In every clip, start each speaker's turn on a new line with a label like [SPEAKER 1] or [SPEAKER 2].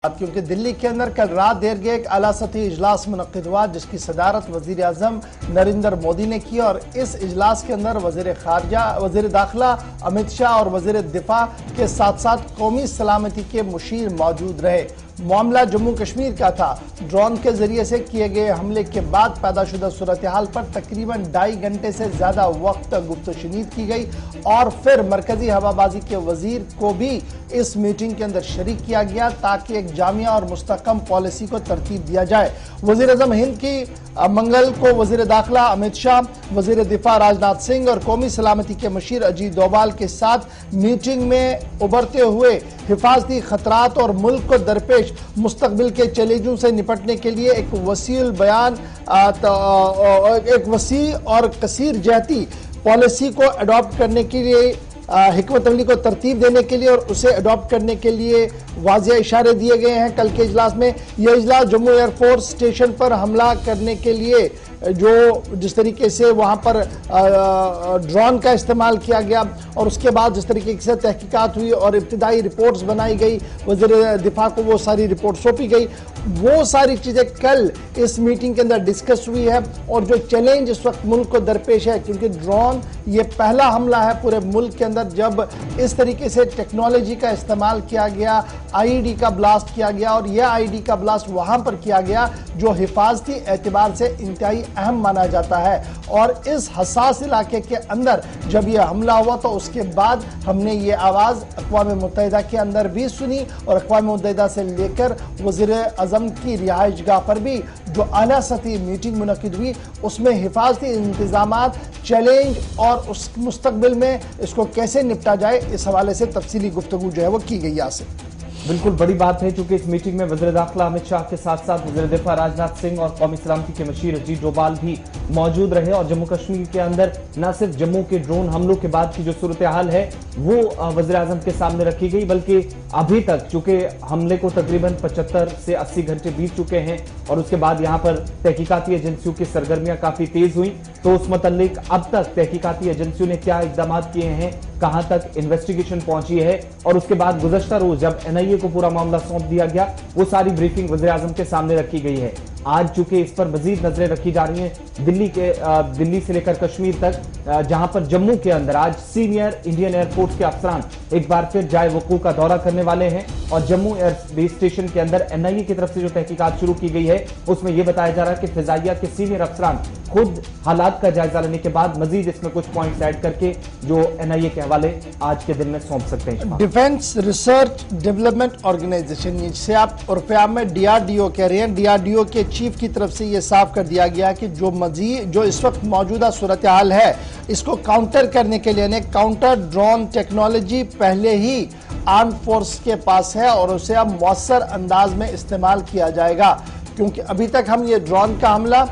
[SPEAKER 1] क्योंकि दिल्ली के अंदर कल रात देर गए एक आला सतही इजलास मुनक्किद हुआ जिसकी सदारत वजीर आजम नरेंद्र मोदी ने की और इस इजलास के अंदर वजीर खारजा, वजीर दाखिला अमित शाह और वजीर दिफा के साथ साथ कौमी सलामती के मुशीर मौजूद रहे। मामला जम्मू कश्मीर का था। ड्रोन के जरिए से किए गए हमले के बाद पैदा शुदा सूरत हाल पर तकरीबन 2.5 घंटे से ज्यादा वक्त गुफ्तशनीद की गई और फिर मरकजी हवाबाजी के वजीर को भी इस मीटिंग के अंदर शरीक किया गया ताकि एक जामिया और मुस्तकम पॉलिसी को तरतीब दिया जाए। वजीर आजम हिंद की मंगल को वजीर दाखिला अमित शाह, वजीर दिफा राजनाथ सिंह और कौमी सलामती के मुशीर अजीत डोभाल के साथ मीटिंग में उभरते हुए हिफाजती खतरात और मुल्क को दरपेश मुस्तकबिल के चैलेंजों से निपटने के लिए एक वसी और कसीर जहती पॉलिसी को अडॉप्ट करने के लिए हिकमत अमली को तरतीब देने के लिए और उसे अडॉप्ट करने के लिए वाज़ेह इशारे दिए गए हैं। कल के इजलास में यह इजलास जम्मू एयरफोर्स स्टेशन पर हमला करने के लिए जिस तरीके से वहां पर ड्रोन का इस्तेमाल किया गया और उसके बाद जिस तरीके से तहकीकात हुई और इब्तिदाई रिपोर्ट्स बनाई गई, वज़ीर दिफा को वो सारी रिपोर्ट सौंपी गई, वो सारी चीज़ें कल इस मीटिंग के अंदर डिस्कस हुई है। और जो चैलेंज इस वक्त मुल्क को दरपेश है, क्योंकि ड्रोन ये पहला हमला है पूरे मुल्क के अंदर जब इस तरीके से टेक्नोलॉजी का इस्तेमाल किया गया, आईईडी का ब्लास्ट किया गया और यह आईईडी का ब्लास्ट वहां पर किया गया जो हिफाजती एतबार से इंतहाई अहम माना जाता है। और इस हसास इलाके के अंदर जब यह हमला हुआ तो उसके बाद हमने ये आवाज़ अक़वाम मुत्तहिदा के अंदर भी सुनी और अक़वाम मुत्तहिदा से लेकर वज़ीर आज़म की रिहाइश गाह पर भी जो आला सतही मीटिंग मुनक्किद हुई उसमें हिफाजती इंतजामात, चैलेंज और उस मुस्तकबिल में इसको कैसे निपटा जाए इस हवाले से तफसीली गुफ्तगू जो है वो की गई। यहाँ से
[SPEAKER 2] बिल्कुल बड़ी बात है चूंकि इस मीटिंग में वज़ीर दाखिला अमित शाह के साथ साथ वज़ीर दिफा राजनाथ सिंह और कौमी सलामती के मुशीर अजीत डोभाल भी मौजूद रहे और जम्मू कश्मीर के अंदर न सिर्फ जम्मू के ड्रोन हमलों के बाद की जो सूरत हाल है वो वज़ीर आज़म के सामने रखी गई, बल्कि अभी तक चूंकि हमले को तकरीबन 75 से 80 घंटे बीत चुके हैं और उसके बाद यहाँ पर तहकीकाती एजेंसियों की सरगर्मियां काफी तेज हुई, तो उस मुतल्लिक अब तक तहकीकाती एजेंसियों ने क्या इक़दाम किए हैं, कहां तक इन्वेस्टिगेशन पहुंची है और उसके बाद गुज़श्ता रोज जब एनआईए को पूरा मामला सौंप दिया गया वो सारी ब्रीफिंग वज़ीर आज़म के सामने रखी गई है। आज चूंकि इस पर मजीद नजरें रखी जा रही हैं दिल्ली से लेकर कश्मीर तक, जहां पर जम्मू के अंदर आज सीनियर इंडियन एयरफोर्स के अफसरान एक बार फिर जाए वकूअ का दौरा करने वाले हैं और जम्मू एयर बेस स्टेशन के अंदर एनआईए की तरफ से जो तहकीकात शुरू की गई है उसमें यह बताया जा रहा है कि फिजाइया के सीनियर अफसरान खुद हालात का जायजा लेने के बाद मजीद इसमें कुछ पॉइंट्स ऐड करके जो एनआईए के हवाले आज के दिन में सौंप सकते हैं।
[SPEAKER 1] डिफेंस रिसर्च डेवलपमेंट ऑर्गेनाइजेशन जिसे आप उर्फियाम में डीआरडीओ कह रहे हैं, डीआरडीओ के चीफ की तरफ से यह साफ कर दिया गया कि जो इस वक्त मौजूदा सूरत हाल है इसको काउंटर करने के लिए काउंटर ड्रोन टेक्नोलॉजी पहले ही आर्म फोर्स के पास है और उसे अब मौसर अंदाज में इस्तेमाल किया जाएगा। क्योंकि अभी तक हम ये ड्रोन का हमला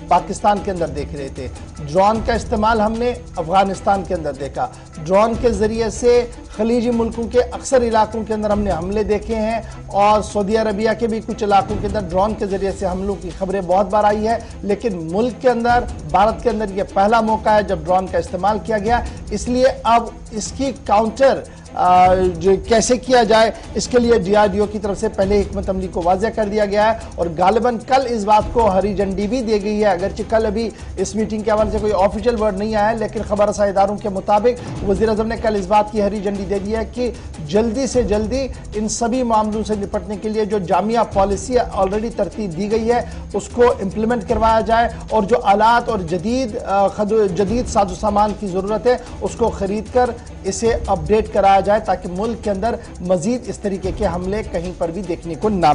[SPEAKER 1] पाकिस्तान के अंदर देख रहे थे, ड्रोन का इस्तेमाल हमने अफगानिस्तान के अंदर देखा, ड्रोन के ज़रिए से खलीजी मुल्कों के अक्सर इलाकों के अंदर हमने हमले देखे हैं और सऊदी अरबिया के भी कुछ इलाकों के अंदर ड्रोन के ज़रिए से हमलों की खबरें बहुत बार आई है। लेकिन मुल्क के अंदर, भारत के अंदर ये पहला मौका है जब ड्रोन का इस्तेमाल किया गया, इसलिए अब इसकी काउंटर जो कैसे किया जाए इसके लिए डीआरडीओ की तरफ से पहले हिकमत अमली को वाज़ेह कर दिया गया है और गालिबन कल इस बात को हरी झंडी भी दी गई है। अगरचे कल अभी इस मीटिंग के हवाले से कोई ऑफिशियल वर्ड नहीं आया है, लेकिन खबर रसा इदारों के मुताबिक वज़ीर आज़म ने कल इस बात की हरी झंडी दे दी है कि जल्दी से जल्दी इन सभी मामलों से निपटने के लिए जो जामिया पॉलिसी ऑलरेडी तरतीब दी गई है उसको इम्प्लीमेंट करवाया जाए और जो आलात और जदीद साजो सामान की ज़रूरत है उसको खरीद कर इसे अपडेट कराया जाए ताकि मुल्क के अंदर मजीद इस तरीके के हमले कहीं पर भी देखने को ना